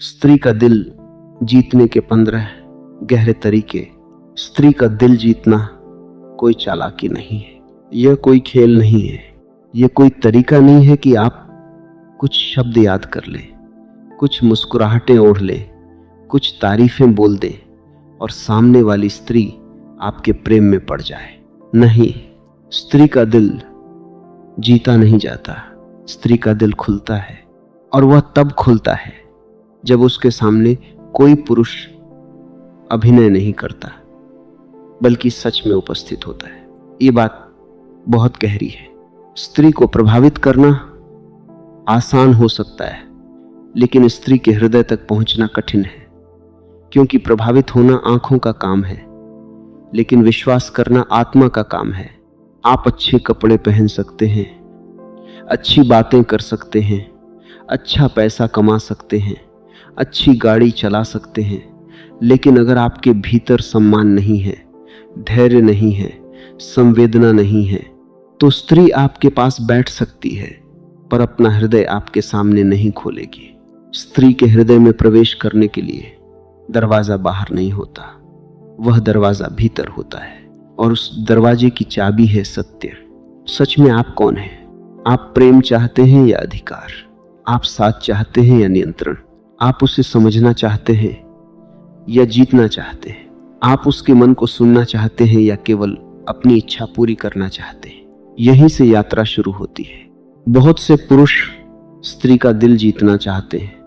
स्त्री का दिल जीतने के 15 गहरे तरीके। स्त्री का दिल जीतना कोई चालाकी नहीं है, यह कोई खेल नहीं है, यह कोई तरीका नहीं है कि आप कुछ शब्द याद कर लें, कुछ मुस्कुराहटें ओढ़ लें, कुछ तारीफें बोल दें और सामने वाली स्त्री आपके प्रेम में पड़ जाए। नहीं, स्त्री का दिल जीता नहीं जाता। स्त्री का दिल खुलता है और वह तब खुलता है जब उसके सामने कोई पुरुष अभिनय नहीं करता बल्कि सच में उपस्थित होता है। ये बात बहुत गहरी है। स्त्री को प्रभावित करना आसान हो सकता है, लेकिन स्त्री के हृदय तक पहुंचना कठिन है, क्योंकि प्रभावित होना आंखों का काम है, लेकिन विश्वास करना आत्मा का काम है। आप अच्छे कपड़े पहन सकते हैं, अच्छी बातें कर सकते हैं, अच्छा पैसा कमा सकते हैं, अच्छी गाड़ी चला सकते हैं, लेकिन अगर आपके भीतर सम्मान नहीं है, धैर्य नहीं है, संवेदना नहीं है, तो स्त्री आपके पास बैठ सकती है पर अपना हृदय आपके सामने नहीं खोलेगी। स्त्री के हृदय में प्रवेश करने के लिए दरवाजा बाहर नहीं होता, वह दरवाजा भीतर होता है, और उस दरवाजे की चाबी है सत्य। सच में आप कौन हैं? आप प्रेम चाहते हैं या अधिकार? आप साथ चाहते हैं या नियंत्रण? आप उसे समझना चाहते हैं या जीतना चाहते हैं? आप उसके मन को सुनना चाहते हैं या केवल अपनी इच्छा पूरी करना चाहते हैं? यहीं से यात्रा शुरू होती है। बहुत से पुरुष स्त्री का दिल जीतना चाहते हैं,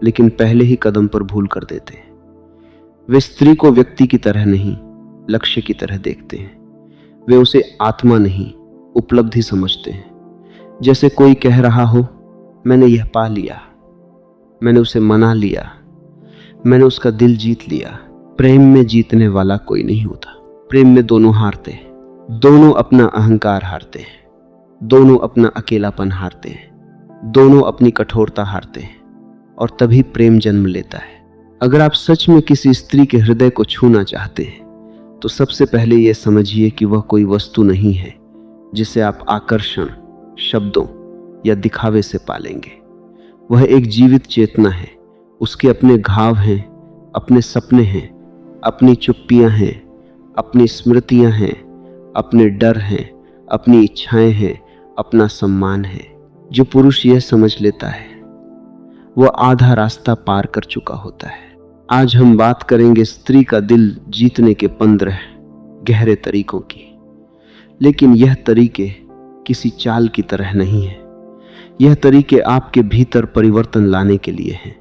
लेकिन पहले ही कदम पर भूल कर देते हैं। वे स्त्री को व्यक्ति की तरह नहीं, लक्ष्य की तरह देखते हैं। वे उसे आत्मा नहीं, उपलब्धि समझते हैं। जैसे कोई कह रहा हो, मैंने यह पा लिया, मैंने उसे मना लिया, मैंने उसका दिल जीत लिया। प्रेम में जीतने वाला कोई नहीं होता। प्रेम में दोनों हारते हैं, दोनों अपना अहंकार हारते हैं, दोनों अपना अकेलापन हारते हैं, दोनों अपनी कठोरता हारते हैं, और तभी प्रेम जन्म लेता है। अगर आप सच में किसी स्त्री के हृदय को छूना चाहते हैं, तो सबसे पहले यह समझिए कि वह कोई वस्तु नहीं है जिसे आप आकर्षण, शब्दों या दिखावे से पालेंगे। वह एक जीवित चेतना है। उसके अपने घाव हैं, अपने सपने हैं, अपनी चुप्पियां हैं, अपनी स्मृतियां हैं, अपने डर हैं, अपनी इच्छाएं हैं, अपना सम्मान है। जो पुरुष यह समझ लेता है, वह आधा रास्ता पार कर चुका होता है। आज हम बात करेंगे स्त्री का दिल जीतने के 15 गहरे तरीकों की। लेकिन यह तरीके किसी चाल की तरह नहीं है। यह तरीके आपके भीतर परिवर्तन लाने के लिए हैं,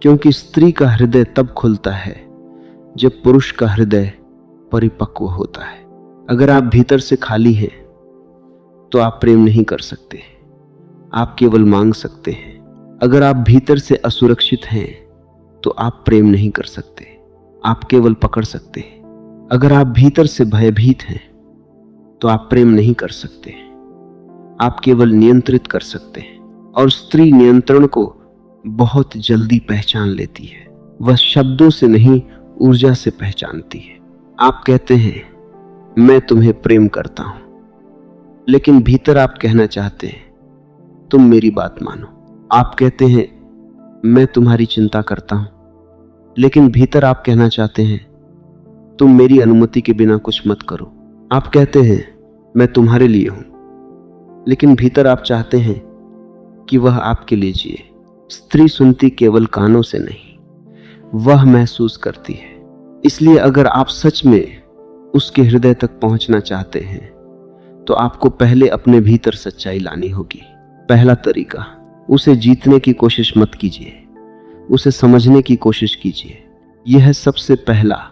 क्योंकि स्त्री का हृदय तब खुलता है जब पुरुष का हृदय परिपक्व होता है। अगर आप भीतर से खाली हैं, तो आप प्रेम नहीं कर सकते, आप केवल मांग सकते हैं। अगर आप भीतर से असुरक्षित हैं, तो आप प्रेम नहीं कर सकते, आप केवल पकड़ सकते हैं। अगर आप भीतर से भयभीत हैं, तो आप प्रेम नहीं कर सकते, आप केवल नियंत्रित कर सकते हैं। और स्त्री नियंत्रण को बहुत जल्दी पहचान लेती है। वह शब्दों से नहीं, ऊर्जा से पहचानती है। आप कहते हैं, मैं तुम्हें प्रेम करता हूं, लेकिन भीतर आप कहना चाहते हैं, तुम मेरी बात मानो। आप कहते हैं, मैं तुम्हारी चिंता करता हूं, लेकिन भीतर आप कहना चाहते हैं, तुम मेरी अनुमति के बिना कुछ मत करो। आप कहते हैं, मैं तुम्हारे लिए हूं, लेकिन भीतर आप चाहते हैं कि वह आपके लिए जिए। स्त्री सुनती केवल कानों से नहीं, वह महसूस करती है। इसलिए अगर आप सच में उसके हृदय तक पहुंचना चाहते हैं, तो आपको पहले अपने भीतर सच्चाई लानी होगी। पहला तरीका, उसे जीतने की कोशिश मत कीजिए, उसे समझने की कोशिश कीजिए। यह सबसे पहला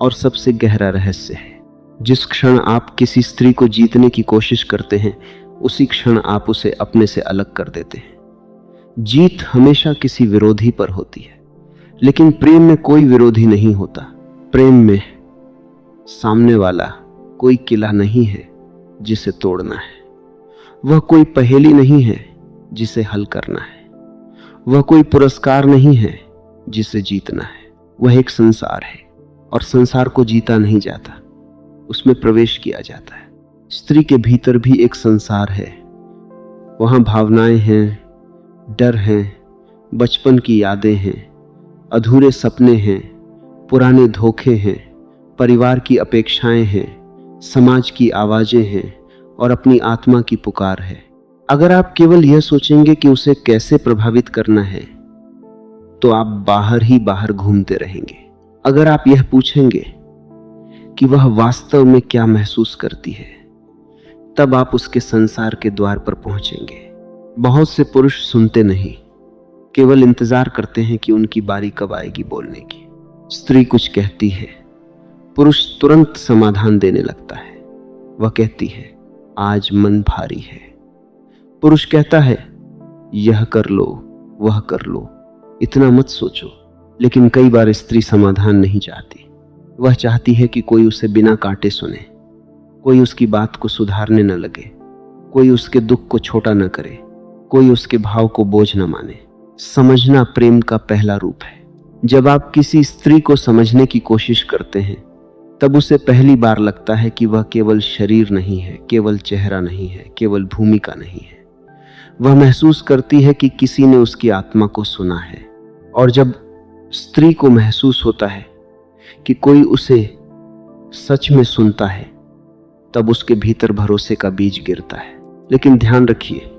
और सबसे गहरा रहस्य है। जिस क्षण आप किसी स्त्री को जीतने की कोशिश करते हैं, उसी क्षण आप उसे अपने से अलग कर देते हैं। जीत हमेशा किसी विरोधी पर होती है, लेकिन प्रेम में कोई विरोधी नहीं होता। प्रेम में सामने वाला कोई किला नहीं है जिसे तोड़ना है, वह कोई पहेली नहीं है जिसे हल करना है, वह कोई पुरस्कार नहीं है जिसे जीतना है। वह एक संसार है, और संसार को जीता नहीं जाता, उसमें प्रवेश किया जाता है। स्त्री के भीतर भी एक संसार है। वहां भावनाएं हैं, डर हैं, बचपन की यादें हैं, अधूरे सपने हैं, पुराने धोखे हैं, परिवार की अपेक्षाएं हैं, समाज की आवाजें हैं और अपनी आत्मा की पुकार है। अगर आप केवल यह सोचेंगे कि उसे कैसे प्रभावित करना है, तो आप बाहर ही बाहर घूमते रहेंगे। अगर आप यह पूछेंगे कि वह वास्तव में क्या महसूस करती है, तब आप उसके संसार के द्वार पर पहुंचेंगे। बहुत से पुरुष सुनते नहीं, केवल इंतजार करते हैं कि उनकी बारी कब आएगी बोलने की। स्त्री कुछ कहती है, पुरुष तुरंत समाधान देने लगता है। वह कहती है, आज मन भारी है। पुरुष कहता है, यह कर लो, वह कर लो, इतना मत सोचो। लेकिन कई बार स्त्री समाधान नहीं चाहती। वह चाहती है कि कोई उसे बिना काटे सुने, कोई उसकी बात को सुधारने न लगे, कोई उसके दुख को छोटा न करे, कोई उसके भाव को बोझ न माने। समझना प्रेम का पहला रूप है। जब आप किसी स्त्री को समझने की कोशिश करते हैं, तब उसे पहली बार लगता है कि वह केवल शरीर नहीं है, केवल चेहरा नहीं है, केवल भूमिका नहीं है। वह महसूस करती है कि किसी ने उसकी आत्मा को सुना है। और जब स्त्री को महसूस होता है कि कोई उसे सच में सुनता है, तब उसके भीतर भरोसे का बीज गिरता है। लेकिन ध्यान रखिए,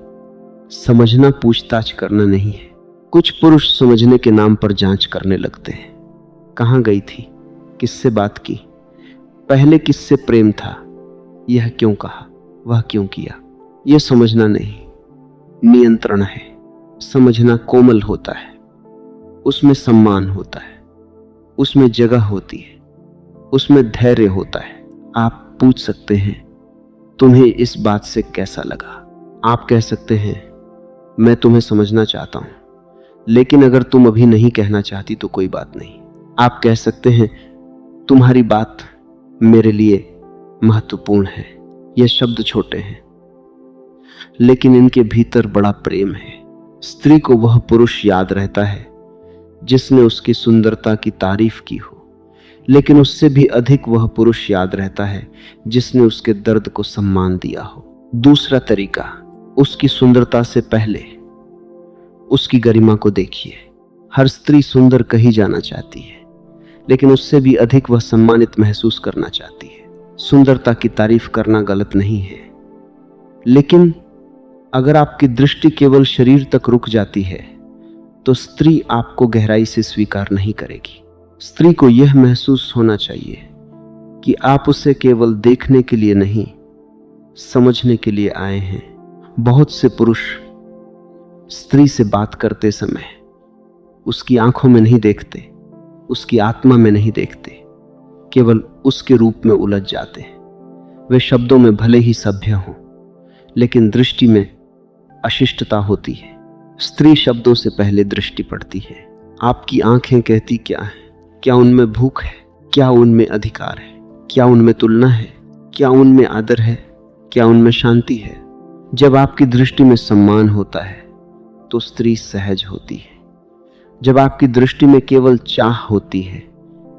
समझना पूछताछ करना नहीं है। कुछ पुरुष समझने के नाम पर जांच करने लगते हैं। कहाँ गई थी, किससे बात की, पहले किससे प्रेम था, यह क्यों कहा, वह क्यों किया। यह समझना नहीं, नियंत्रण है। समझना कोमल होता है, उसमें सम्मान होता है, उसमें जगह होती है, उसमें धैर्य होता है। आप पूछ सकते हैं, तुम्हें इस बात से कैसा लगा। आप कह सकते हैं, मैं तुम्हें समझना चाहता हूं, लेकिन अगर तुम अभी नहीं कहना चाहती तो कोई बात नहीं। आप कह सकते हैं, तुम्हारी बात मेरे लिए महत्वपूर्ण है। ये शब्द छोटे हैं, लेकिन इनके भीतर बड़ा प्रेम है। स्त्री को वह पुरुष याद रहता है जिसने उसकी सुंदरता की तारीफ की हो, लेकिन उससे भी अधिक वह पुरुष याद रहता है जिसने उसके दर्द को सम्मान दिया हो। दूसरा तरीका, उसकी सुंदरता से पहले उसकी गरिमा को देखिए। हर स्त्री सुंदर कही जाना चाहती है, लेकिन उससे भी अधिक वह सम्मानित महसूस करना चाहती है। सुंदरता की तारीफ करना गलत नहीं है, लेकिन अगर आपकी दृष्टि केवल शरीर तक रुक जाती है, तो स्त्री आपको गहराई से स्वीकार नहीं करेगी। स्त्री को यह महसूस होना चाहिए कि आप उसे केवल देखने के लिए नहीं, समझने के लिए आए हैं। बहुत से पुरुष स्त्री से बात करते समय उसकी आंखों में नहीं देखते, उसकी आत्मा में नहीं देखते, केवल उसके रूप में उलझ जाते हैं। वे शब्दों में भले ही सभ्य हों, लेकिन दृष्टि में अशिष्टता होती है। स्त्री शब्दों से पहले दृष्टि पड़ती है। आपकी आंखें कहती क्या है? क्या उनमें भूख है? क्या उनमें अधिकार है? क्या उनमें तुलना है? क्या उनमें आदर है? क्या उनमें शांति है? जब आपकी दृष्टि में सम्मान होता है तो स्त्री सहज होती है। जब आपकी दृष्टि में केवल चाह होती है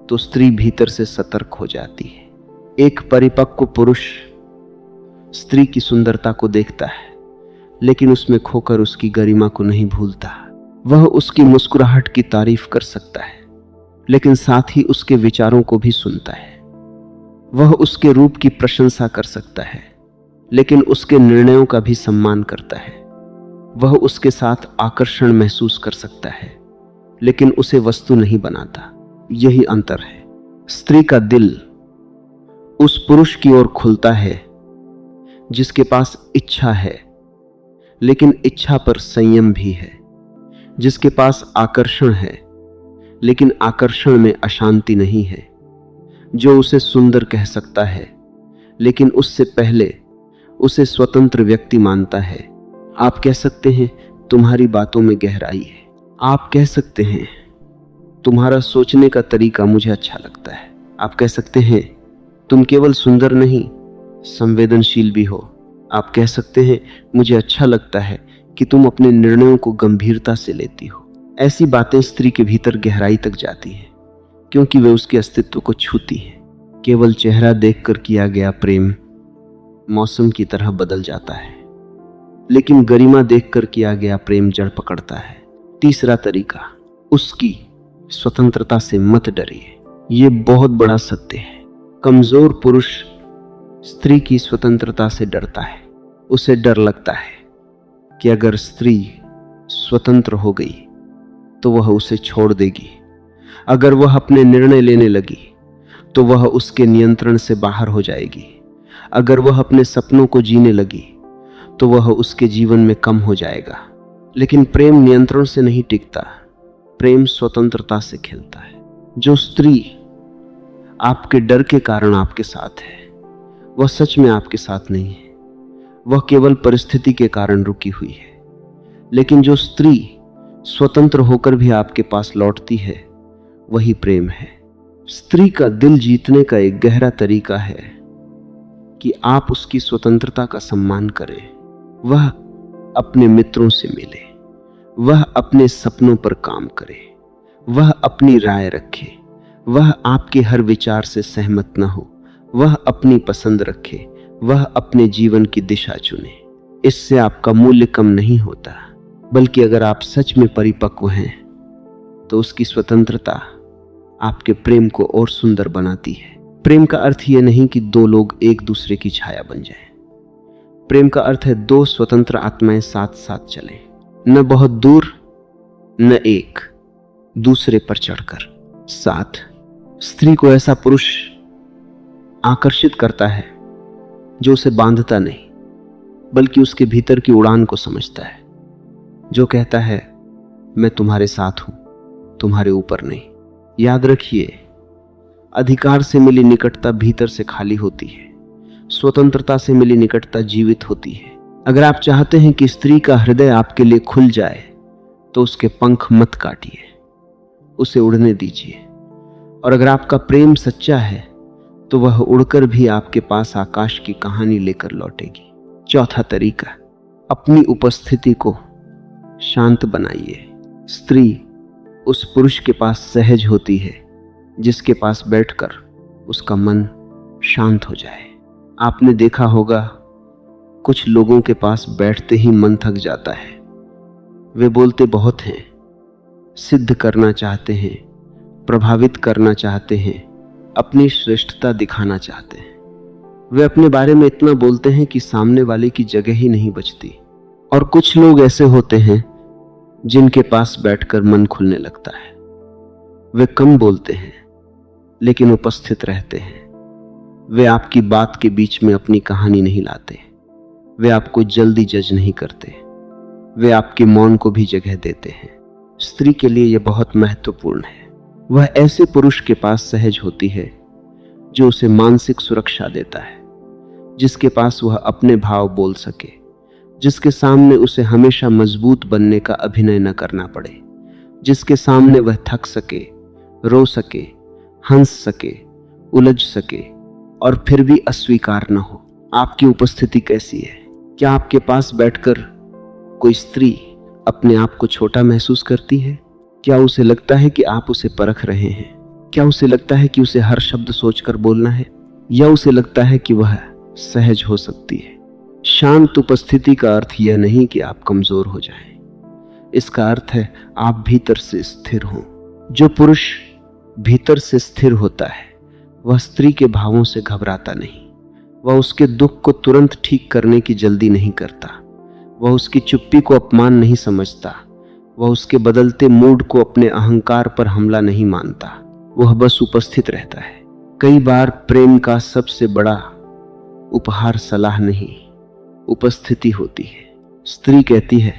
तो स्त्री भीतर से सतर्क हो जाती है। एक परिपक्व पुरुष स्त्री की सुंदरता को देखता है, लेकिन उसमें खोकर उसकी गरिमा को नहीं भूलता। वह उसकी मुस्कुराहट की तारीफ कर सकता है, लेकिन साथ ही उसके विचारों को भी सुनता है। वह उसके रूप की प्रशंसा कर सकता है, लेकिन उसके निर्णयों का भी सम्मान करता है। वह उसके साथ आकर्षण महसूस कर सकता है, लेकिन उसे वस्तु नहीं बनाता। यही अंतर है। स्त्री का दिल उस पुरुष की ओर खुलता है जिसके पास इच्छा है, लेकिन इच्छा पर संयम भी है, जिसके पास आकर्षण है, लेकिन आकर्षण में अशांति नहीं है, जो उसे सुंदर कह सकता है, लेकिन उससे पहले उसे स्वतंत्र व्यक्ति मानता है। आप कह सकते हैं, तुम्हारी बातों में गहराई है। आप कह सकते हैं, तुम्हारा सोचने का तरीका मुझे अच्छा लगता है। आप कह सकते हैं, तुम केवल सुंदर नहीं, संवेदनशील भी हो। आप कह सकते हैं, मुझे अच्छा लगता है कि तुम अपने निर्णयों को गंभीरता से लेती हो। ऐसी बातें स्त्री के भीतर गहराई तक जाती हैं, क्योंकि वे उसके अस्तित्व को छूती हैं। केवल चेहरा देखकर किया गया प्रेम मौसम की तरह बदल जाता है, लेकिन गरिमा देखकर किया गया प्रेम जड़ पकड़ता है। तीसरा तरीका, उसकी स्वतंत्रता से मत डरिए। ये बहुत बड़ा सत्य है। कमजोर पुरुष स्त्री की स्वतंत्रता से डरता है। उसे डर लगता है कि अगर स्त्री स्वतंत्र हो गई तो वह उसे छोड़ देगी। अगर वह अपने निर्णय लेने लगी तो वह उसके नियंत्रण से बाहर हो जाएगी। अगर वह अपने सपनों को जीने लगी तो वह उसके जीवन में कम हो जाएगा। लेकिन प्रेम नियंत्रण से नहीं टिकता, प्रेम स्वतंत्रता से खेलता है। जो स्त्री आपके डर के कारण आपके साथ है, वह सच में आपके साथ नहीं है, वह केवल परिस्थिति के कारण रुकी हुई है। लेकिन जो स्त्री स्वतंत्र होकर भी आपके पास लौटती है, वही प्रेम है। स्त्री का दिल जीतने का एक गहरा तरीका है कि आप उसकी स्वतंत्रता का सम्मान करें। वह अपने मित्रों से मिले, वह अपने सपनों पर काम करे, वह अपनी राय रखे, वह आपके हर विचार से सहमत न हो, वह अपनी पसंद रखे, वह अपने जीवन की दिशा चुने। इससे आपका मूल्य कम नहीं होता, बल्कि अगर आप सच में परिपक्व हैं तो उसकी स्वतंत्रता आपके प्रेम को और सुंदर बनाती है। प्रेम का अर्थ यह नहीं कि दो लोग एक दूसरे की छाया बन जाएं। प्रेम का अर्थ है दो स्वतंत्र आत्माएं साथ साथ चलें, न बहुत दूर, न एक दूसरे पर चढ़कर, साथ। स्त्री को ऐसा पुरुष आकर्षित करता है जो उसे बांधता नहीं, बल्कि उसके भीतर की उड़ान को समझता है, जो कहता है मैं तुम्हारे साथ हूं, तुम्हारे ऊपर नहीं। याद रखिए, अधिकार से मिली निकटता भीतर से खाली होती है, स्वतंत्रता से मिली निकटता जीवित होती है। अगर आप चाहते हैं कि स्त्री का हृदय आपके लिए खुल जाए तो उसके पंख मत काटिए, उसे उड़ने दीजिए। और अगर आपका प्रेम सच्चा है तो वह उड़कर भी आपके पास आकाश की कहानी लेकर लौटेगी। चौथा तरीका, अपनी उपस्थिति को शांत बनाइए। स्त्री उस पुरुष के पास सहज होती है जिसके पास बैठकर उसका मन शांत हो जाए। आपने देखा होगा, कुछ लोगों के पास बैठते ही मन थक जाता है। वे बोलते बहुत हैं, सिद्ध करना चाहते हैं, प्रभावित करना चाहते हैं, अपनी श्रेष्ठता दिखाना चाहते हैं। वे अपने बारे में इतना बोलते हैं कि सामने वाले की जगह ही नहीं बचती। और कुछ लोग ऐसे होते हैं जिनके पास बैठकर मन खुलने लगता है। वे कम बोलते हैं लेकिन उपस्थित रहते हैं। वे आपकी बात के बीच में अपनी कहानी नहीं लाते। वे आपको जल्दी जज नहीं करते। वे आपके मौन को भी जगह देते हैं। स्त्री के लिए यह बहुत महत्वपूर्ण है। वह ऐसे पुरुष के पास सहज होती है जो उसे मानसिक सुरक्षा देता है, जिसके पास वह अपने भाव बोल सके, जिसके सामने उसे हमेशा मजबूत बनने का अभिनय न करना पड़े, जिसके सामने वह थक सके, रो सके, हंस सके, उलझ सके और फिर भी अस्वीकार न हो। आपकी उपस्थिति कैसी है? क्या आपके पास बैठकर कोई स्त्री अपने आप को छोटा महसूस करती है? क्या उसे लगता है कि आप उसे परख रहे हैं? क्या उसे लगता है कि उसे हर शब्द सोचकर बोलना है? या उसे लगता है कि वह सहज हो सकती है? शांत उपस्थिति का अर्थ यह नहीं कि आप कमजोर हो जाएं। इसका अर्थ है आप भीतर से स्थिर हों। जो पुरुष भीतर से स्थिर होता है वह स्त्री के भावों से घबराता नहीं। वह उसके दुख को तुरंत ठीक करने की जल्दी नहीं करता। वह उसकी चुप्पी को अपमान नहीं समझता। वह उसके बदलते मूड को अपने अहंकार पर हमला नहीं मानता। वह बस उपस्थित रहता है। कई बार प्रेम का सबसे बड़ा उपहार सलाह नहीं, उपस्थिति होती है। स्त्री कहती है,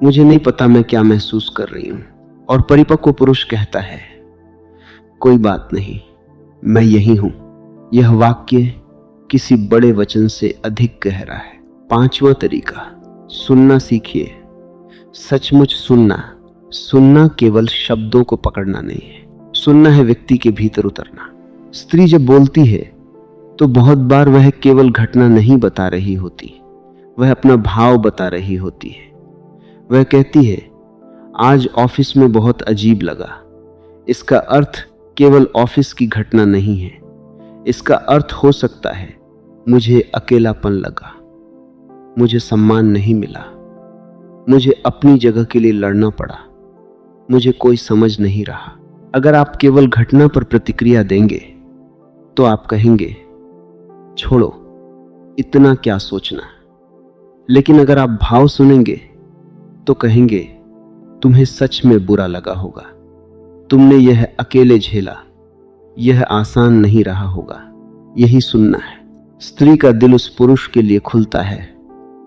मुझे नहीं पता मैं क्या महसूस कर रही हूं, और परिपक्व पुरुष कहता है, कोई बात नहीं, मैं यही हूं। यह वाक्य किसी बड़े वचन से अधिक गहरा है। पांचवा तरीका, सुनना सीखिए। सचमुच सुनना। सुनना केवल शब्दों को पकड़ना नहीं है, सुनना है व्यक्ति के भीतर उतरना। स्त्री जब बोलती है तो बहुत बार वह केवल घटना नहीं बता रही होती, वह अपना भाव बता रही होती है। वह कहती है, आज ऑफिस में बहुत अजीब लगा। इसका अर्थ केवल ऑफिस की घटना नहीं है। इसका अर्थ हो सकता है, मुझे अकेलापन लगा, मुझे सम्मान नहीं मिला, मुझे अपनी जगह के लिए लड़ना पड़ा। मुझे कोई समझ नहीं रहा। अगर आप केवल घटना पर प्रतिक्रिया देंगे तो आप कहेंगे छोड़ो, इतना क्या सोचना। लेकिन अगर आप भाव सुनेंगे तो कहेंगे तुम्हें सच में बुरा लगा होगा, तुमने यह अकेले झेला, यह आसान नहीं रहा होगा। यही सुनना है। स्त्री का दिल उस पुरुष के लिए खुलता है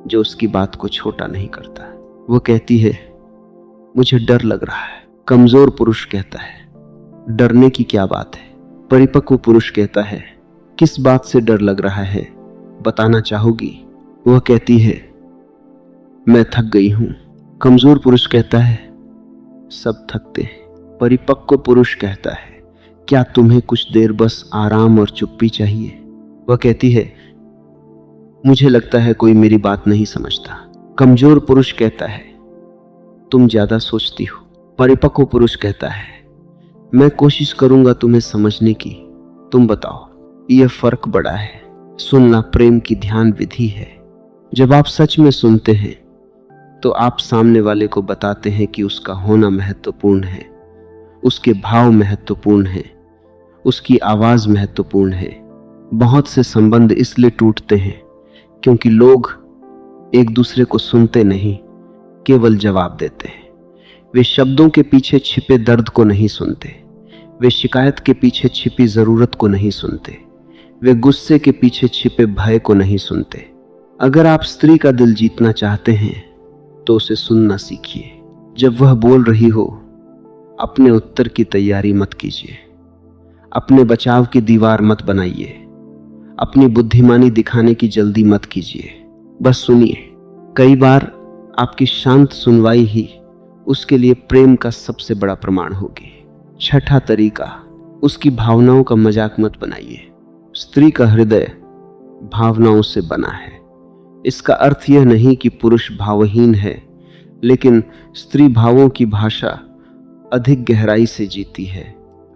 जो उसकी बात को छोटा नहीं करता। वो कहती है मुझे डर लग रहा है। कमजोर पुरुष कहता है डरने की क्या बात है। परिपक्व पुरुष कहता है किस बात से डर लग रहा है, बताना चाहोगी। वह कहती है मैं थक गई हूं। कमजोर पुरुष कहता है सब थकते हैं। परिपक्व पुरुष कहता है क्या तुम्हें कुछ देर बस आराम और चुप्पी चाहिए। वह कहती है मुझे लगता है कोई मेरी बात नहीं समझता। कमजोर पुरुष कहता है तुम ज्यादा सोचती हो। परिपक्व पुरुष कहता है मैं कोशिश करूंगा तुम्हें समझने की, तुम बताओ। यह फर्क बड़ा है। सुनना प्रेम की ध्यान विधि है। जब आप सच में सुनते हैं तो आप सामने वाले को बताते हैं कि उसका होना महत्वपूर्ण है, उसके भाव महत्वपूर्ण है, उसकी आवाज महत्वपूर्ण है। बहुत से संबंध इसलिए टूटते हैं क्योंकि लोग एक दूसरे को सुनते नहीं, केवल जवाब देते हैं। वे शब्दों के पीछे छिपे दर्द को नहीं सुनते, वे शिकायत के पीछे छिपी जरूरत को नहीं सुनते, वे गुस्से के पीछे छिपे भय को नहीं सुनते। अगर आप स्त्री का दिल जीतना चाहते हैं तो उसे सुनना सीखिए। जब वह बोल रही हो अपने उत्तर की तैयारी मत कीजिए, अपने बचाव की दीवार मत बनाइए, अपनी बुद्धिमानी दिखाने की जल्दी मत कीजिए, बस सुनिए। कई बार आपकी शांत सुनवाई ही उसके लिए प्रेम का सबसे बड़ा प्रमाण होगी। छठा तरीका, उसकी भावनाओं का मजाक मत बनाइए। स्त्री का हृदय भावनाओं से बना है। इसका अर्थ यह नहीं कि पुरुष भावहीन है, लेकिन स्त्री भावों की भाषा अधिक गहराई से जीती है।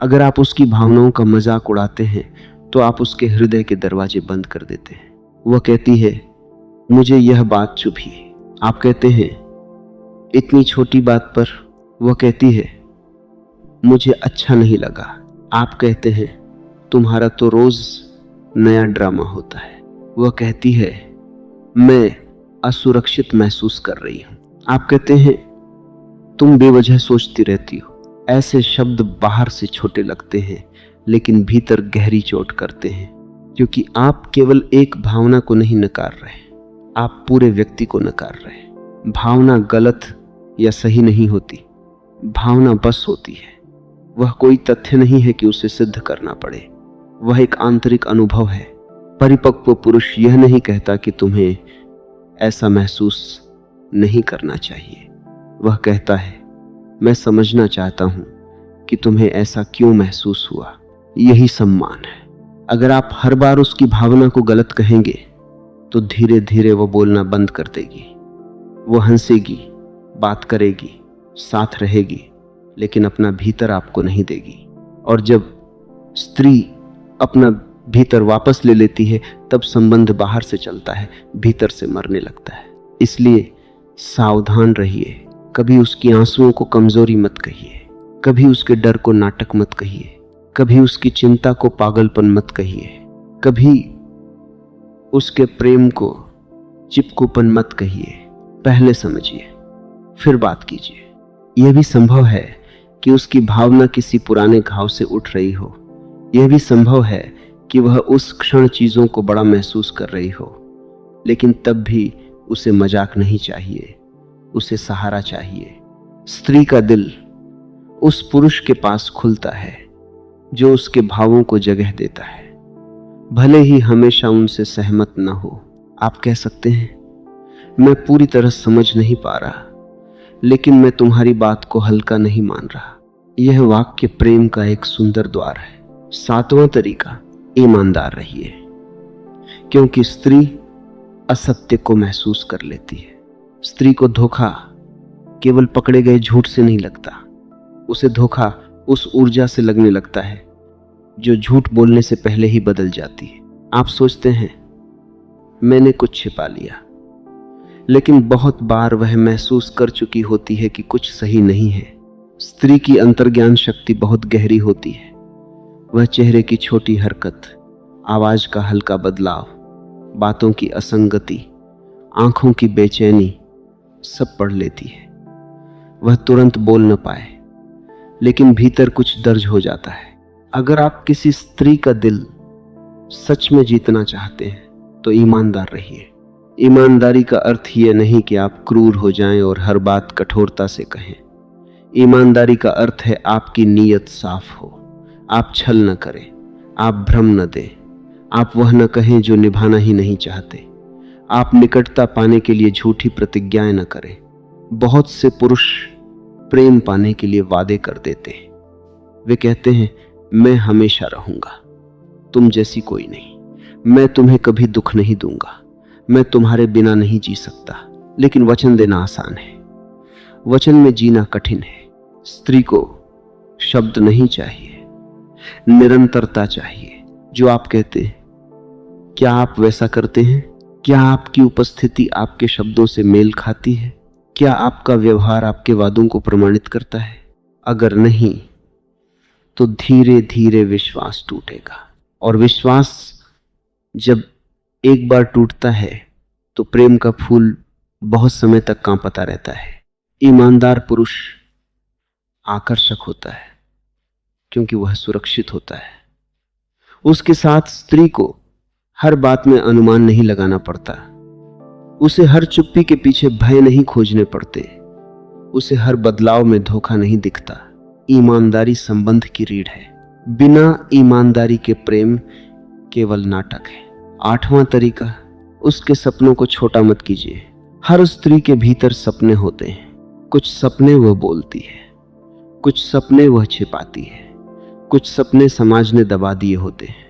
अगर आप उसकी भावनाओं का मजाक उड़ाते हैं तो आप उसके हृदय के दरवाजे बंद कर देते हैं। वह कहती है मुझे यह बात चुभी। आप कहते हैं इतनी छोटी बात पर। वह कहती है मुझे अच्छा नहीं लगा। आप कहते हैं तुम्हारा तो रोज नया ड्रामा होता है। वह कहती है मैं असुरक्षित महसूस कर रही हूं। आप कहते हैं तुम बेवजह सोचती रहती हो। ऐसे शब्द बाहर से छोटे लगते हैं लेकिन भीतर गहरी चोट करते हैं, क्योंकि आप केवल एक भावना को नहीं नकार रहे, आप पूरे व्यक्ति को नकार रहे। भावना गलत या सही नहीं होती, भावना बस होती है। वह कोई तथ्य नहीं है कि उसे सिद्ध करना पड़े, वह एक आंतरिक अनुभव है। परिपक्व पुरुष यह नहीं कहता कि तुम्हें ऐसा महसूस नहीं करना चाहिए। वह कहता है मैं समझना चाहता हूं कि तुम्हें ऐसा क्यों महसूस हुआ। यही सम्मान है। अगर आप हर बार उसकी भावना को गलत कहेंगे तो धीरे धीरे वो बोलना बंद कर देगी। वो हंसेगी, बात करेगी, साथ रहेगी, लेकिन अपना भीतर आपको नहीं देगी। और जब स्त्री अपना भीतर वापस ले लेती है तब संबंध बाहर से चलता है, भीतर से मरने लगता है। इसलिए सावधान रहिए। कभी उसकी आंसुओं को कमजोरी मत कहिए, कभी उसके डर को नाटक मत कहिए, कभी उसकी चिंता को पागलपन मत कहिए, कभी उसके प्रेम को चिपकूपन मत कहिए। पहले समझिए फिर बात कीजिए। यह भी संभव है कि उसकी भावना किसी पुराने घाव से उठ रही हो। यह भी संभव है कि वह उस क्षण चीजों को बड़ा महसूस कर रही हो, लेकिन तब भी उसे मजाक नहीं चाहिए, उसे सहारा चाहिए। स्त्री का दिल उस पुरुष के पास खुलता है जो उसके भावों को जगह देता है, भले ही हमेशा उनसे सहमत न हो। आप कह सकते हैं मैं पूरी तरह समझ नहीं पा रहा, लेकिन मैं तुम्हारी बात को हल्का नहीं मान रहा। यह वाक्य प्रेम का एक सुंदर द्वार है। सातवां तरीका, ईमानदार रहिए, क्योंकि स्त्री असत्य को महसूस कर लेती है। स्त्री को धोखा केवल पकड़े गए झूठ से नहीं लगता, उसे धोखा उस ऊर्जा से लगने लगता है जो झूठ बोलने से पहले ही बदल जाती है। आप सोचते हैं मैंने कुछ छिपा लिया, लेकिन बहुत बार वह महसूस कर चुकी होती है कि कुछ सही नहीं है। स्त्री की अंतर्ज्ञान शक्ति बहुत गहरी होती है। वह चेहरे की छोटी हरकत, आवाज का हल्का बदलाव, बातों की असंगति, आंखों की बेचैनी सब पढ़ लेती है। वह तुरंत बोल न पाए, लेकिन भीतर कुछ दर्ज हो जाता है। अगर आप किसी स्त्री का दिल सच में जीतना चाहते हैं तो ईमानदार रहिए। ईमानदारी का अर्थ यह नहीं कि आप क्रूर हो जाएं और हर बात कठोरता से कहें। ईमानदारी का अर्थ है आपकी नीयत साफ हो, आप छल न करें, आप भ्रम न दें, आप वह न कहें जो निभाना ही नहीं चाहते, आप निकटता पाने के लिए झूठी प्रतिज्ञाएं न करें। बहुत से पुरुष प्रेम पाने के लिए वादे कर देते हैं। वे कहते हैं, मैं हमेशा रहूंगा, तुम जैसी कोई नहीं, मैं तुम्हें कभी दुख नहीं दूंगा, मैं तुम्हारे बिना नहीं जी सकता। लेकिन वचन देना आसान है, वचन में जीना कठिन है। स्त्री को शब्द नहीं चाहिए, निरंतरता चाहिए। जो आप कहते हैं, क्या आप वैसा करते हैं? क्या आपकी उपस्थिति आपके शब्दों से मेल खाती है? क्या आपका व्यवहार आपके वादों को प्रमाणित करता है? अगर नहीं, तो धीरे धीरे विश्वास टूटेगा, और विश्वास जब एक बार टूटता है तो प्रेम का फूल बहुत समय तक कांपता रहता है। ईमानदार पुरुष आकर्षक होता है क्योंकि वह सुरक्षित होता है। उसके साथ स्त्री को हर बात में अनुमान नहीं लगाना पड़ता, उसे हर चुप्पी के पीछे भय नहीं खोजने पड़ते, उसे हर बदलाव में धोखा नहीं दिखता। ईमानदारी संबंध की रीढ़ है। बिना ईमानदारी के प्रेम केवल नाटक है। 8वां तरीका, उसके सपनों को छोटा मत कीजिए। हर स्त्री के भीतर सपने होते हैं। कुछ सपने वह बोलती है, कुछ सपने वह छिपाती है, कुछ सपने समाज ने दबा दिए होते हैं,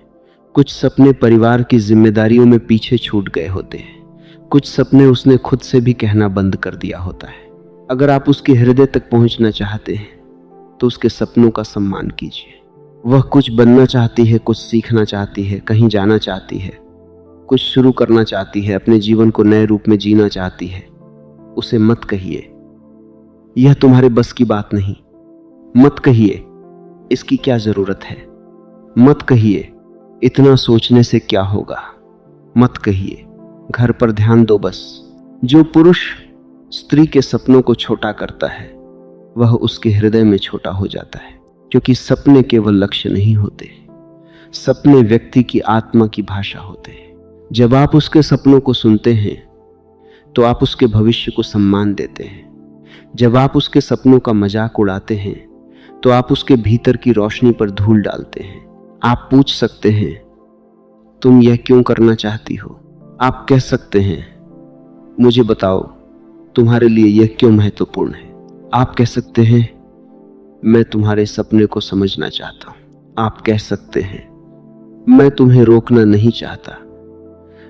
कुछ सपने परिवार की जिम्मेदारियों में पीछे छूट गए होते हैं, कुछ सपने उसने खुद से भी कहना बंद कर दिया होता है। अगर आप उसके हृदय तक पहुंचना चाहते हैं तो उसके सपनों का सम्मान कीजिए। वह कुछ बनना चाहती है, कुछ सीखना चाहती है, कहीं जाना चाहती है, कुछ शुरू करना चाहती है, अपने जीवन को नए रूप में जीना चाहती है। उसे मत कहिए, यह तुम्हारे बस की बात नहीं। मत कहिए, इसकी क्या जरूरत है। मत कहिए, इतना सोचने से क्या होगा। मत कहिए, घर पर ध्यान दो बस। जो पुरुष स्त्री के सपनों को छोटा करता है वह उसके हृदय में छोटा हो जाता है, क्योंकि सपने केवल लक्ष्य नहीं होते, सपने व्यक्ति की आत्मा की भाषा होते हैं। जब आप उसके सपनों को सुनते हैं तो आप उसके भविष्य को सम्मान देते हैं। जब आप उसके सपनों का मजाक उड़ाते हैं तो आप उसके भीतर की रोशनी पर धूल डालते हैं। आप पूछ सकते हैं, तुम यह क्यों करना चाहती हो? आप कह सकते हैं, मुझे बताओ तुम्हारे लिए यह क्यों महत्वपूर्ण है? आप कह सकते हैं, मैं तुम्हारे सपने को समझना चाहता हूं। आप कह सकते हैं, मैं तुम्हें रोकना नहीं चाहता,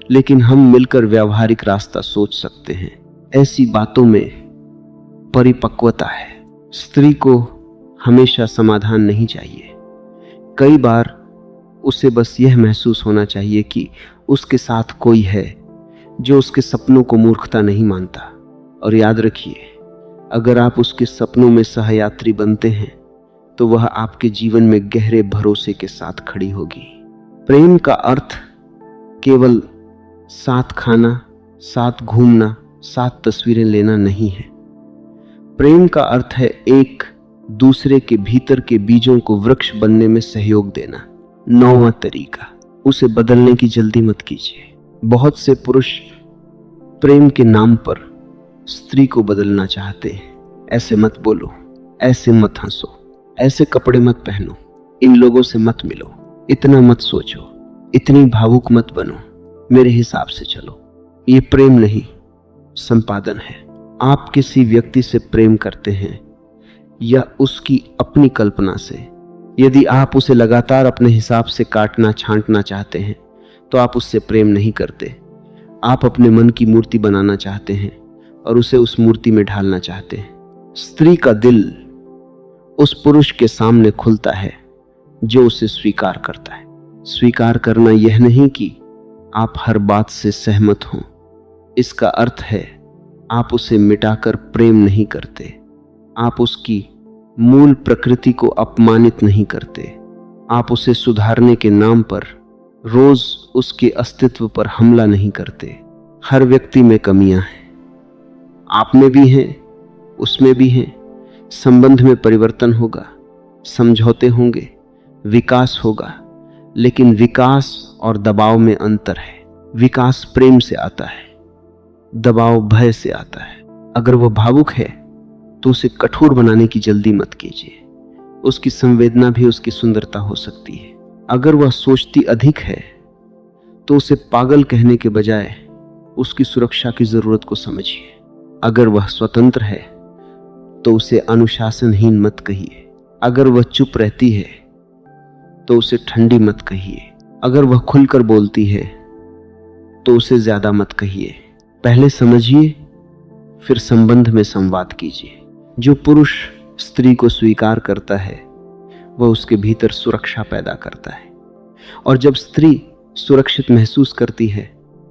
लेकिन हम मिलकर व्यावहारिक रास्ता सोच सकते हैं। ऐसी बातों में परिपक्वता है। स्त्री को हमेशा समाधान नहीं चाहिए। कई बार उसे बस यह महसूस होना चाहिए कि उसके साथ कोई है जो उसके सपनों को मूर्खता नहीं मानता। और याद रखिए, अगर आप उसके सपनों में सहयात्री बनते हैं तो वह आपके जीवन में गहरे भरोसे के साथ खड़ी होगी। प्रेम का अर्थ केवल साथ खाना, साथ घूमना, साथ तस्वीरें लेना नहीं है। प्रेम का अर्थ है एक दूसरे के भीतर के बीजों को वृक्ष बनने में सहयोग देना। 9वां तरीका, उसे बदलने की जल्दी मत कीजिए। बहुत से पुरुष प्रेम के नाम पर स्त्री को बदलना चाहते हैं। ऐसे मत बोलो, ऐसे मत हंसो, ऐसे कपड़े मत पहनो, इन लोगों से मत मिलो, इतना मत सोचो, इतनी भावुक मत बनो, मेरे हिसाब से चलो। ये प्रेम नहीं, संपादन है। आप किसी व्यक्ति से प्रेम करते हैं या उसकी अपनी कल्पना से। यदि आप उसे लगातार अपने हिसाब से काटना छांटना चाहते हैं तो आप उससे प्रेम नहीं करते। आप अपने मन की मूर्ति बनाना चाहते हैं और उसे उस मूर्ति में ढालना चाहते हैं। स्त्री का दिल उस पुरुष के सामने खुलता है जो उसे स्वीकार करता है। स्वीकार करना यह नहीं कि आप हर बात से सहमत हों। इसका अर्थ है आप उसे मिटाकर प्रेम नहीं करते। आप उसकी मूल प्रकृति को अपमानित नहीं करते। आप उसे सुधारने के नाम पर रोज उसके अस्तित्व पर हमला नहीं करते। हर व्यक्ति में कमियां हैं, आप में भी हैं, उसमें भी हैं। संबंध में परिवर्तन होगा, समझौते होंगे, विकास होगा, लेकिन विकास और दबाव में अंतर है। विकास प्रेम से आता है, दबाव भय से आता है। अगर वह भावुक है तो उसे कठोर बनाने की जल्दी मत कीजिए। उसकी संवेदना भी उसकी सुंदरता हो सकती है। अगर वह सोचती अधिक है तो उसे पागल कहने के बजाय उसकी सुरक्षा की जरूरत को समझिए। अगर वह स्वतंत्र है तो उसे अनुशासनहीन मत कहिए। अगर वह चुप रहती है तो उसे ठंडी मत कहिए। अगर वह खुलकर बोलती है तो उसे ज्यादा मत कहिए। पहले समझिए, फिर संबंध में संवाद कीजिए। जो पुरुष स्त्री को स्वीकार करता है वह उसके भीतर सुरक्षा पैदा करता है, और जब स्त्री सुरक्षित महसूस करती है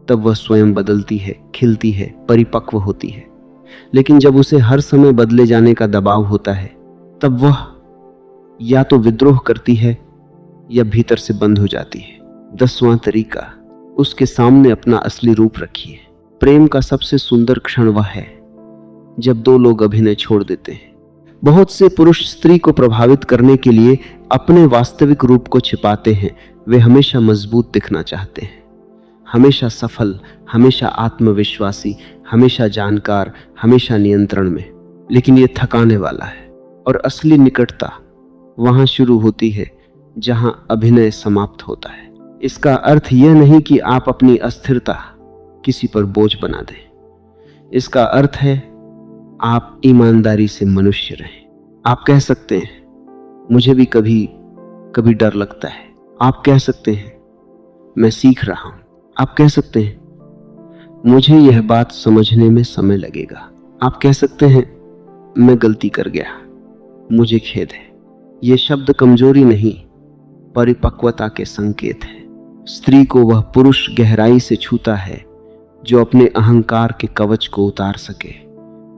तब वह स्वयं बदलती है, खिलती है, परिपक्व होती है। लेकिन जब उसे हर समय बदले जाने का दबाव होता है तब वह या तो विद्रोह करती है या भीतर से बंद हो जाती है। 10वां तरीका, उसके सामने अपना असली रूप रखिए। प्रेम का सबसे सुंदर क्षण वह है जब दो लोग अभिनय छोड़ देते हैं। बहुत से पुरुष स्त्री को प्रभावित करने के लिए अपने वास्तविक रूप को छिपाते हैं। वे हमेशा मजबूत दिखना चाहते हैं, हमेशा सफल, हमेशा आत्मविश्वासी, हमेशा जानकार, हमेशा नियंत्रण में। लेकिन यह थकाने वाला है, और असली निकटता वहां शुरू होती है जहां अभिनय समाप्त होता है। इसका अर्थ यह नहीं कि आप अपनी अस्थिरता किसी पर बोझ बना दें। इसका अर्थ है आप ईमानदारी से मनुष्य रहें। आप कह सकते हैं मुझे भी कभी कभी डर लगता है। आप कह सकते हैं मैं सीख रहा हूं। आप कह सकते हैं मुझे यह बात समझने में समय लगेगा। आप कह सकते हैं मैं गलती कर गया, मुझे खेद है। ये शब्द कमजोरी नहीं, परिपक्वता के संकेत है। स्त्री को वह पुरुष गहराई से छूता है जो अपने अहंकार के कवच को उतार सके,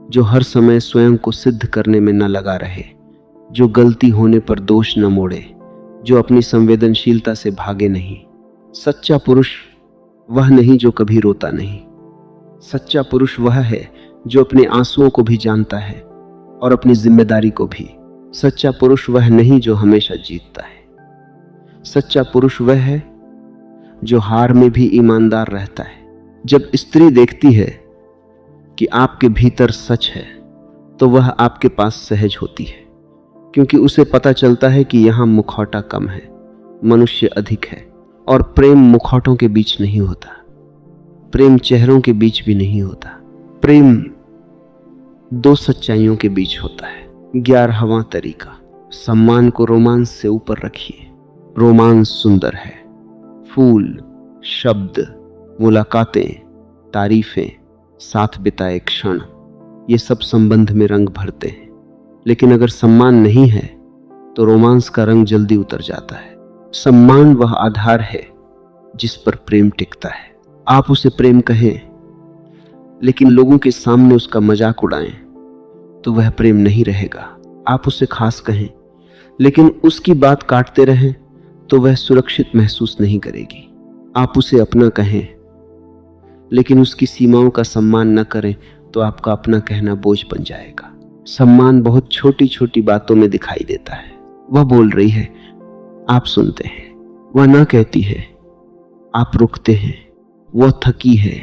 जो हर समय स्वयं को सिद्ध करने में न लगा रहे, जो गलती होने पर दोष न मोड़े, जो अपनी संवेदनशीलता से भागे नहीं। सच्चा पुरुष वह नहीं जो कभी रोता नहीं। सच्चा पुरुष वह है जो अपने आंसुओं को भी जानता है और अपनी जिम्मेदारी को भी। सच्चा पुरुष वह नहीं जो हमेशा जीतता है। सच्चा पुरुष वह है जो हार में भी ईमानदार रहता है। जब स्त्री देखती है कि आपके भीतर सच है तो वह आपके पास सहज होती है, क्योंकि उसे पता चलता है कि यहां मुखौटा कम है, मनुष्य अधिक है। और प्रेम मुखौटों के बीच नहीं होता, प्रेम चेहरों के बीच भी नहीं होता। प्रेम दो सच्चाइयों के बीच होता है। 11वां तरीका, सम्मान को रोमांस से ऊपर रखिए। रोमांस सुंदर है। फूल, शब्द, मुलाकातें, तारीफें, साथ बिताए क्षण, ये सब संबंध में रंग भरते हैं। लेकिन अगर सम्मान नहीं है तो रोमांस का रंग जल्दी उतर जाता है। सम्मान वह आधार है जिस पर प्रेम टिकता है। आप उसे प्रेम कहें लेकिन लोगों के सामने उसका मजाक उड़ाएं तो वह प्रेम नहीं रहेगा। आप उसे खास कहें लेकिन उसकी बात काटते रहें तो वह सुरक्षित महसूस नहीं करेगी। आप उसे अपना कहें लेकिन उसकी सीमाओं का सम्मान न करें तो आपका अपना कहना बोझ बन जाएगा। सम्मान बहुत छोटी छोटी बातों में दिखाई देता है। वह बोल रही है, आप सुनते हैं। वह ना कहती है, आप रुकते हैं। वह थकी है,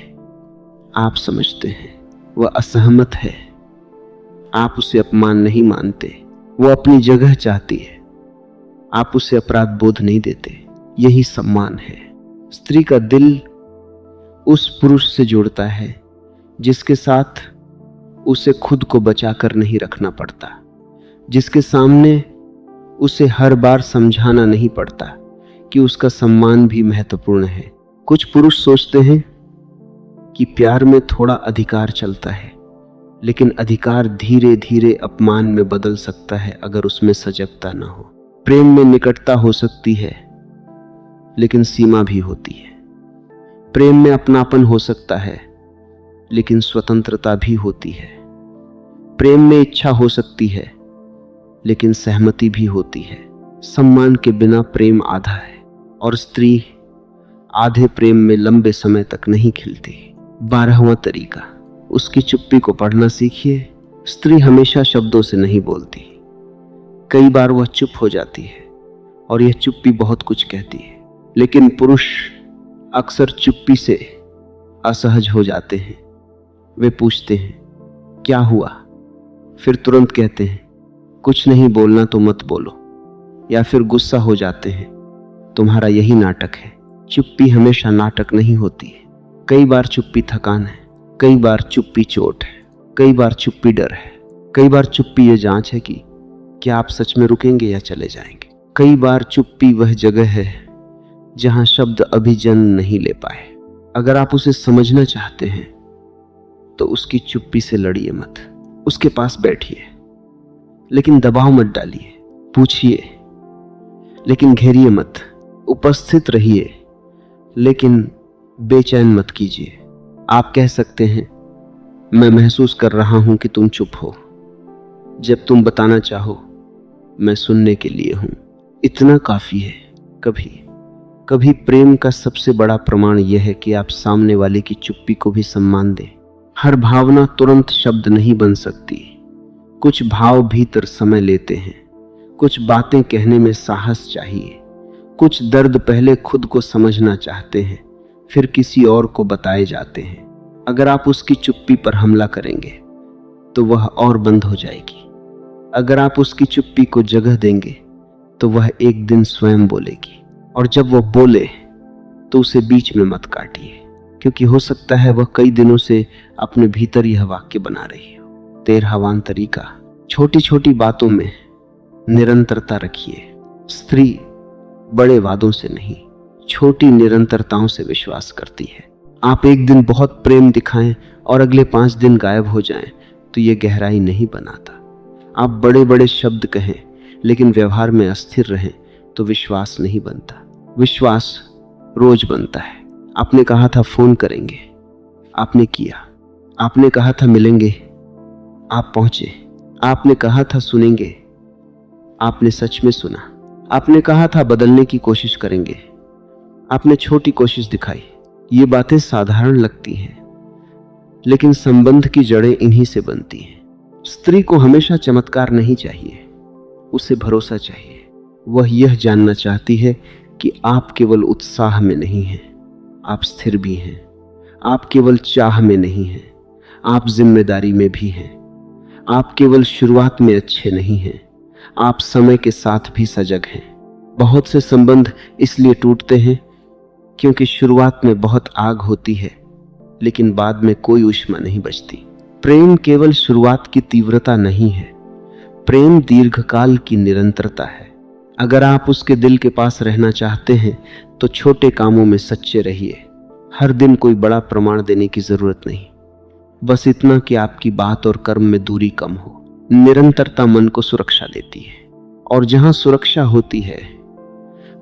आप समझते हैं। वह असहमत है, आप उसे अपमान नहीं मानते। वह अपनी जगह चाहती है, आप उसे अपराध बोध नहीं देते। यही सम्मान है। स्त्री का दिल उस पुरुष से जुड़ता है जिसके साथ उसे खुद को बचाकर नहीं रखना पड़ता, जिसके सामने उसे हर बार समझाना नहीं पड़ता कि उसका सम्मान भी महत्वपूर्ण है। कुछ पुरुष सोचते हैं कि प्यार में थोड़ा अधिकार चलता है, लेकिन अधिकार धीरे धीरे अपमान में बदल सकता है अगर उसमें सजगता न हो। प्रेम में निकटता हो सकती है लेकिन सीमा भी होती है। प्रेम में अपनापन हो सकता है लेकिन स्वतंत्रता भी होती है। प्रेम में इच्छा हो सकती है, लेकिन सहमति भी होती है। सम्मान के बिना प्रेम आधा है, और स्त्री आधे प्रेम में लंबे समय तक नहीं खिलती। 12वां तरीका, उसकी चुप्पी को पढ़ना सीखिए। स्त्री हमेशा शब्दों से नहीं बोलती। कई बार वह चुप हो जाती है और यह चुप्पी बहुत कुछ कहती है। लेकिन पुरुष अक्सर चुप्पी से असहज हो जाते हैं। वे पूछते हैं, क्या हुआ? फिर तुरंत कहते हैं, कुछ नहीं, बोलना तो मत बोलो। या फिर गुस्सा हो जाते हैं, तुम्हारा यही नाटक है। चुप्पी हमेशा नाटक नहीं होती है। कई बार चुप्पी थकान है, कई बार चुप्पी चोट है, कई बार चुप्पी डर है, कई बार चुप्पी ये जांच है कि क्या आप सच में रुकेंगे या चले जाएंगे। कई बार चुप्पी वह जगह है जहां शब्द अभी जन्म नहीं ले पाए। अगर आप उसे समझना चाहते हैं तो उसकी चुप्पी से लड़िए मत, उसके पास बैठिए, लेकिन दबाव मत डालिए। पूछिए, लेकिन घेरिए मत। उपस्थित रहिए, लेकिन बेचैन मत कीजिए। आप कह सकते हैं, मैं महसूस कर रहा हूं कि तुम चुप हो। जब तुम बताना चाहो, मैं सुनने के लिए हूं। इतना काफी है। कभी कभी प्रेम का सबसे बड़ा प्रमाण यह है कि आप सामने वाले की चुप्पी को भी सम्मान दें। हर भावना तुरंत शब्द नहीं बन सकती। कुछ भाव भीतर समय लेते हैं। कुछ बातें कहने में साहस चाहिए। कुछ दर्द पहले खुद को समझना चाहते हैं, फिर किसी और को बताए जाते हैं। अगर आप उसकी चुप्पी पर हमला करेंगे तो वह और बंद हो जाएगी। अगर आप उसकी चुप्पी को जगह देंगे तो वह एक दिन स्वयं बोलेगी। और जब वह बोले तो उसे बीच में मत काटिए, क्योंकि हो सकता है वह कई दिनों से अपने भीतर यह वाक्य बना रही हो। 13वां तरीका, छोटी छोटी बातों में निरंतरता रखिए। स्त्री बड़े वादों से नहीं, छोटी निरंतरताओं से विश्वास करती है। आप एक दिन बहुत प्रेम दिखाएं और अगले 5 दिन गायब हो जाएं तो यह गहराई नहीं बनाता। आप बड़े बड़े शब्द कहें लेकिन व्यवहार में अस्थिर रहें तो विश्वास नहीं बनता। विश्वास रोज बनता है। आपने कहा था फोन करेंगे, आपने किया। आपने कहा था मिलेंगे, आप पहुंचे। आपने कहा था सुनेंगे, आपने सच में सुना। आपने कहा था बदलने की कोशिश करेंगे, आपने छोटी कोशिश दिखाई। ये बातें साधारण लगती हैं, लेकिन संबंध की जड़ें इन्हीं से बनती हैं। स्त्री को हमेशा चमत्कार नहीं चाहिए, उसे भरोसा चाहिए। वह यह जानना चाहती है कि आप केवल उत्साह में नहीं हैं, आप स्थिर भी हैं। आप केवल चाह में नहीं हैं, आप जिम्मेदारी में भी हैं। आप केवल शुरुआत में अच्छे नहीं हैं, आप समय के साथ भी सजग हैं। बहुत से संबंध इसलिए टूटते हैं क्योंकि शुरुआत में बहुत आग होती है, लेकिन बाद में कोई ऊष्मा नहीं बचती। प्रेम केवल शुरुआत की तीव्रता नहीं है, प्रेम दीर्घकाल की निरंतरता है। अगर आप उसके दिल के पास रहना चाहते हैं तो छोटे कामों में सच्चे रहिए। हर दिन कोई बड़ा प्रमाण देने की जरूरत नहीं, बस इतना कि आपकी बात और कर्म में दूरी कम हो। निरंतरता मन को सुरक्षा देती है, और जहां सुरक्षा होती है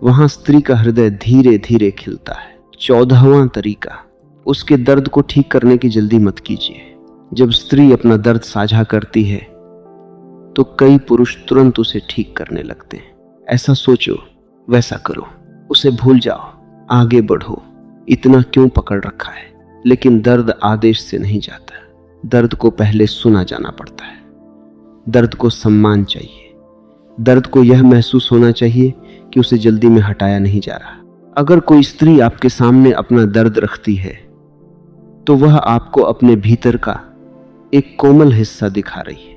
वहां स्त्री का हृदय धीरे धीरे खिलता है। 14वां तरीका, उसके दर्द को ठीक करने की जल्दी मत कीजिए। जब स्त्री अपना दर्द साझा करती है तो कई पुरुष तुरंत उसे ठीक करने लगते हैं। ऐसा सोचो, वैसा करो, उसे भूल जाओ, आगे बढ़ो, इतना क्यों पकड़ रखा है। लेकिन दर्द आदेश से नहीं जाता, दर्द को पहले सुना जाना पड़ता है। दर्द को सम्मान चाहिए, दर्द को यह महसूस होना चाहिए कि उसे जल्दी में हटाया नहीं जा रहा। अगर कोई स्त्री आपके सामने अपना दर्द रखती है तो वह आपको अपने भीतर का एक कोमल हिस्सा दिखा रही है।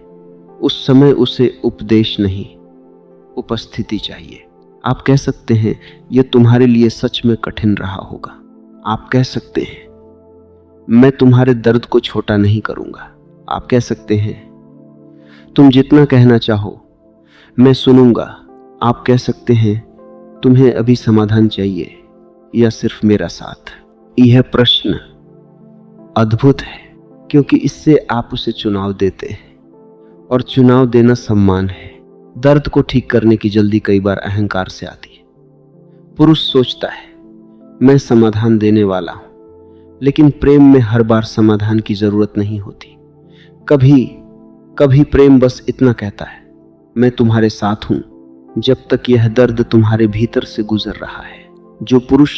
उस समय उसे उपदेश नहीं, उपस्थिति चाहिए। आप कह सकते हैं, यह तुम्हारे लिए सच में कठिन रहा होगा। आप कह सकते हैं, मैं तुम्हारे दर्द को छोटा नहीं करूंगा। आप कह सकते हैं, तुम जितना कहना चाहो मैं सुनूंगा। आप कह सकते हैं, तुम्हें अभी समाधान चाहिए या सिर्फ मेरा साथ। यह प्रश्न अद्भुत है, क्योंकि इससे आप उसे चुनाव देते हैं, और चुनाव देना सम्मान है। दर्द को ठीक करने की जल्दी कई बार अहंकार से आती है। पुरुष सोचता है, मैं समाधान देने वाला हूं, लेकिन प्रेम में हर बार समाधान की जरूरत नहीं होती। कभी कभी प्रेम बस इतना कहता है, मैं तुम्हारे साथ हूं जब तक यह दर्द तुम्हारे भीतर से गुजर रहा है। जो पुरुष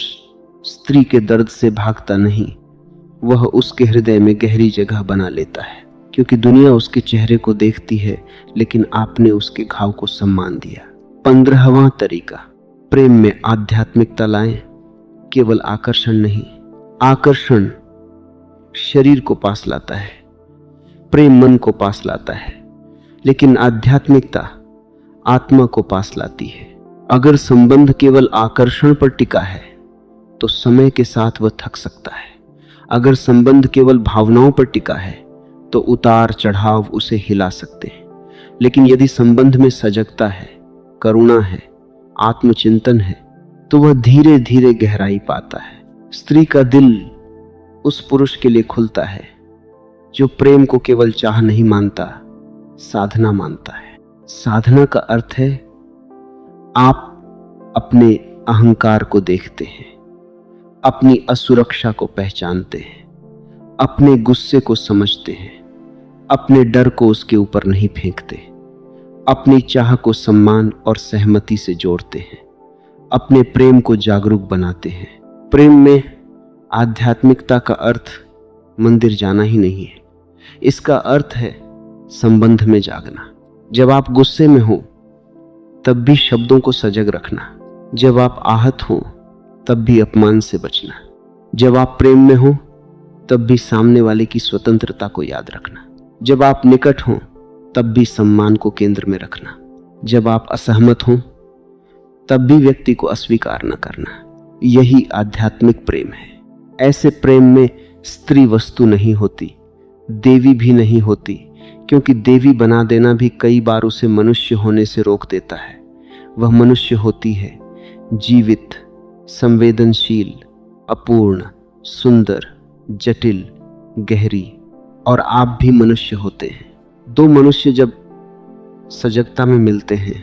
स्त्री के दर्द से भागता नहीं, वह उसके हृदय में गहरी जगह बना लेता है, क्योंकि दुनिया उसके चेहरे को देखती है, लेकिन आपने उसके घाव को सम्मान दिया। 15वां तरीका, प्रेम में आध्यात्मिकता लाएं, केवल आकर्षण नहीं। आकर्षण शरीर को पास लाता है, प्रेम मन को पास लाता है, लेकिन आध्यात्मिकता आत्मा को पास लाती है। अगर संबंध केवल आकर्षण पर टिका है तो समय के साथ वह थक सकता है। अगर संबंध केवल भावनाओं पर टिका है तो उतार चढ़ाव उसे हिला सकते हैं। लेकिन यदि संबंध में सजगता है, करुणा है, आत्मचिंतन है, तो वह धीरे धीरे गहराई पाता है। स्त्री का दिल उस पुरुष के लिए खुलता है जो प्रेम को केवल चाह नहीं मानता, साधना मानता है। साधना का अर्थ है आप अपने अहंकार को देखते हैं, अपनी असुरक्षा को पहचानते हैं, अपने गुस्से को समझते हैं, अपने डर को उसके ऊपर नहीं फेंकते, अपनी चाह को सम्मान और सहमति से जोड़ते हैं, अपने प्रेम को जागरूक बनाते हैं। प्रेम में आध्यात्मिकता का अर्थ मंदिर जाना ही नहीं है, इसका अर्थ है संबंध में जागना। जब आप गुस्से में हो तब भी शब्दों को सजग रखना, जब आप आहत हो तब भी अपमान से बचना, जब आप प्रेम में हो तब भी सामने वाले की स्वतंत्रता को याद रखना, जब आप निकट हो तब भी सम्मान को केंद्र में रखना, जब आप असहमत हो तब भी व्यक्ति को अस्वीकार न करना। यही आध्यात्मिक प्रेम है। ऐसे प्रेम में स्त्री वस्तु नहीं होती, देवी भी नहीं होती, क्योंकि देवी बना देना भी कई बार उसे मनुष्य होने से रोक देता है। वह मनुष्य होती है, जीवित, संवेदनशील, अपूर्ण, सुंदर, जटिल, गहरी, और आप भी मनुष्य होते हैं। दो मनुष्य जब सजगता में मिलते हैं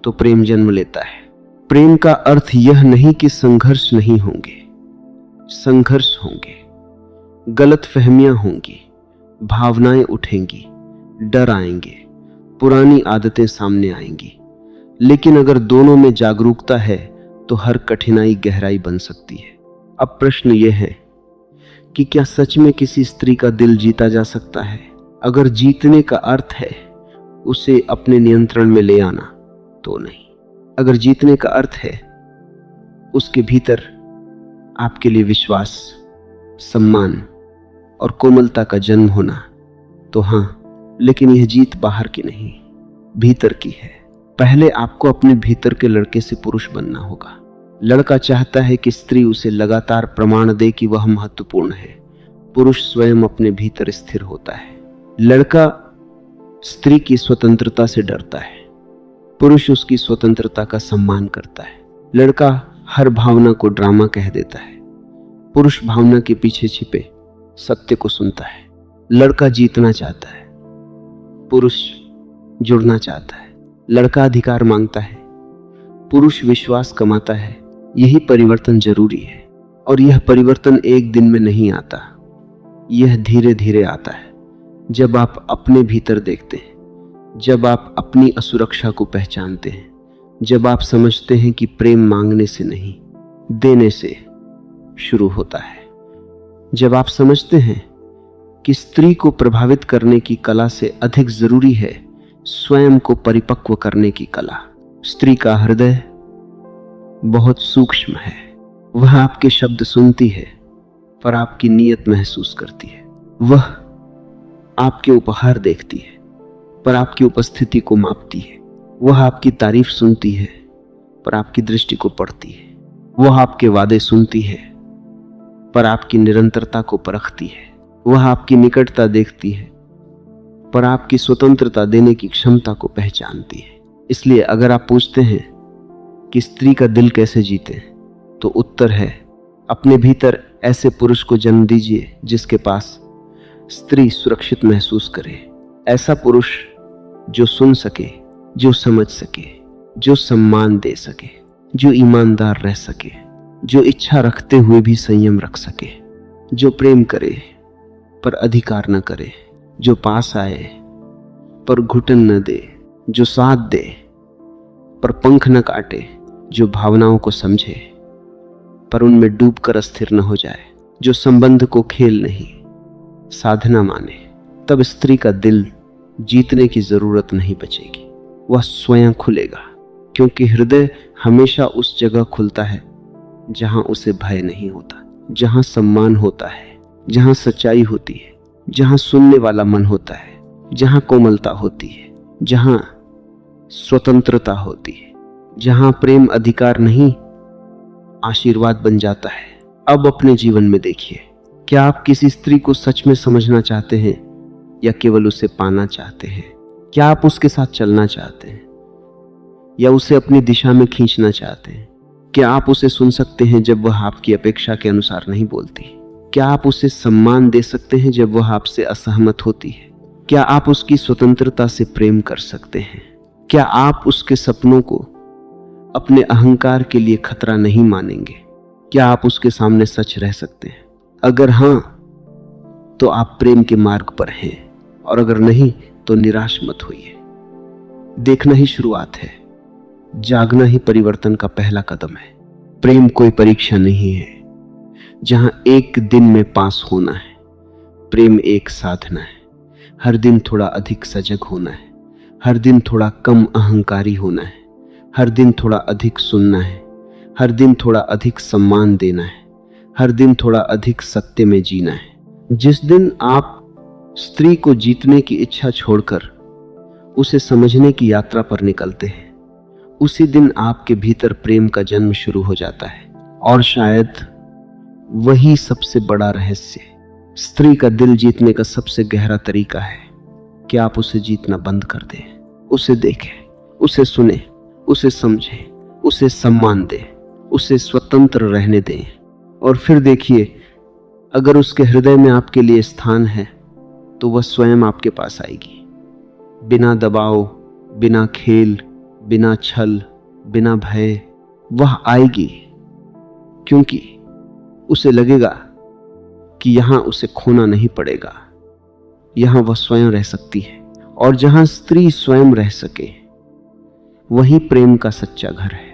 तो प्रेम जन्म लेता है। प्रेम का अर्थ यह नहीं कि संघर्ष नहीं होंगे, संघर्ष होंगे, गलतफहमियां होंगी, भावनाएं उठेंगी, डर आएंगे, पुरानी आदतें सामने आएंगी, लेकिन अगर दोनों में जागरूकता है तो हर कठिनाई गहराई बन सकती है। अब प्रश्न यह है कि क्या सच में किसी स्त्री का दिल जीता जा सकता है? अगर जीतने का अर्थ है उसे अपने नियंत्रण में ले आना, तो नहीं। अगर जीतने का अर्थ है उसके भीतर आपके लिए विश्वास, सम्मान और कोमलता का जन्म होना, तो हाँ, लेकिन यह जीत बाहर की नहीं, भीतर की है। पहले आपको अपने भीतर के लड़के से पुरुष बनना होगा। लड़का चाहता है कि स्त्री उसे लगातार प्रमाण दे कि वह महत्वपूर्ण है। पुरुष स्वयं अपने भीतर स्थिर होता है। लड़का स्त्री की स्वतंत्रता से डरता है, पुरुष उसकी स्वतंत्रता का सम्मान करता है। लड़का हर भावना को ड्रामा कह देता है, पुरुष भावना के पीछे छिपे सत्य को सुनता है। लड़का जीतना चाहता है, पुरुष जुड़ना चाहता है। लड़का अधिकार मांगता है, पुरुष विश्वास कमाता है। यही परिवर्तन जरूरी है, और यह परिवर्तन एक दिन में नहीं आता, यह धीरे धीरे आता है। जब आप अपने भीतर देखते हैं, जब आप अपनी असुरक्षा को पहचानते हैं, जब आप समझते हैं कि प्रेम मांगने से नहीं, देने से शुरू होता है, जब आप समझते हैं कि स्त्री को प्रभावित करने की कला से अधिक जरूरी है स्वयं को परिपक्व करने की कला। स्त्री का हृदय बहुत सूक्ष्म है। वह आपके शब्द सुनती है पर आपकी नीयत महसूस करती है। वह आपके उपहार देखती है पर आपकी उपस्थिति को मापती है। वह आपकी तारीफ सुनती है पर आपकी दृष्टि को पढ़ती है। वह आपके वादे सुनती है पर आपकी निरंतरता को परखती है। वह आपकी निकटता देखती है पर आपकी स्वतंत्रता देने की क्षमता को पहचानती है। इसलिए अगर आप पूछते हैं कि स्त्री का दिल कैसे जीते, तो उत्तर है अपने भीतर ऐसे पुरुष को जन्म दीजिए जिसके पास स्त्री सुरक्षित महसूस करे। ऐसा पुरुष जो सुन सके, जो समझ सके, जो सम्मान दे सके, जो ईमानदार रह सके, जो इच्छा रखते हुए भी संयम रख सके। जो प्रेम करे पर अधिकार न करे, जो पास आए पर घुटन न दे, जो साथ दे पर पंख न काटे, जो भावनाओं को समझे पर उनमें डूबकर अस्थिर न हो जाए, जो संबंध को खेल नहीं साधना माने, तब स्त्री का दिल जीतने की जरूरत नहीं बचेगी। वह स्वयं खुलेगा, क्योंकि हृदय हमेशा उस जगह खुलता है जहां उसे भय नहीं होता, जहां सम्मान होता है, जहां सच्चाई होती है, जहां सुनने वाला मन होता है, जहां कोमलता होती है, जहां स्वतंत्रता होती है, जहां प्रेम अधिकार नहीं आशीर्वाद बन जाता है। अब अपने जीवन में देखिए, क्या आप किसी स्त्री को सच में समझना चाहते हैं या केवल उसे पाना चाहते हैं? क्या आप उसके साथ चलना चाहते हैं या उसे अपनी दिशा में खींचना चाहते हैं? क्या आप उसे सुन सकते हैं जब वह आपकी अपेक्षा के अनुसार नहीं बोलती? क्या आप उसे सम्मान दे सकते हैं जब वह आपसे असहमत होती है? क्या आप उसकी स्वतंत्रता से प्रेम कर सकते हैं? क्या आप उसके सपनों को अपने अहंकार के लिए खतरा नहीं मानेंगे? क्या आप उसके सामने सच रह सकते हैं? अगर हां, तो आप प्रेम के मार्ग पर हैं, और अगर नहीं तो निराश मत होइए। देखना ही शुरुआत है, जागना ही परिवर्तन का पहला कदम है। प्रेम कोई परीक्षा नहीं है जहां एक दिन में पास होना है। प्रेम एक साधना है। हर दिन थोड़ा अधिक सजग होना है, हर दिन थोड़ा कम अहंकारी होना है, हर दिन थोड़ा अधिक सुनना है, हर दिन थोड़ा अधिक सम्मान देना है, हर दिन थोड़ा अधिक सत्य में जीना है। जिस दिन आप स्त्री को जीतने की इच्छा छोड़कर उसे समझने की यात्रा पर निकलते हैं, उसी दिन आपके भीतर प्रेम का जन्म शुरू हो जाता है। और शायद वही सबसे बड़ा रहस्य, स्त्री का दिल जीतने का सबसे गहरा तरीका है कि आप उसे जीतना बंद कर दें। उसे देखें, उसे सुने, उसे समझें, उसे सम्मान दें, उसे स्वतंत्र रहने दें, और फिर देखिए, अगर उसके हृदय में आपके लिए स्थान है तो वह स्वयं आपके पास आएगी, बिना दबाव, बिना खेल, बिना छल, बिना भय। वह आएगी क्योंकि उसे लगेगा कि यहां उसे खोना नहीं पड़ेगा, यहां वह स्वयं रह सकती है। और जहां स्त्री स्वयं रह सके, वही प्रेम का सच्चा घर है।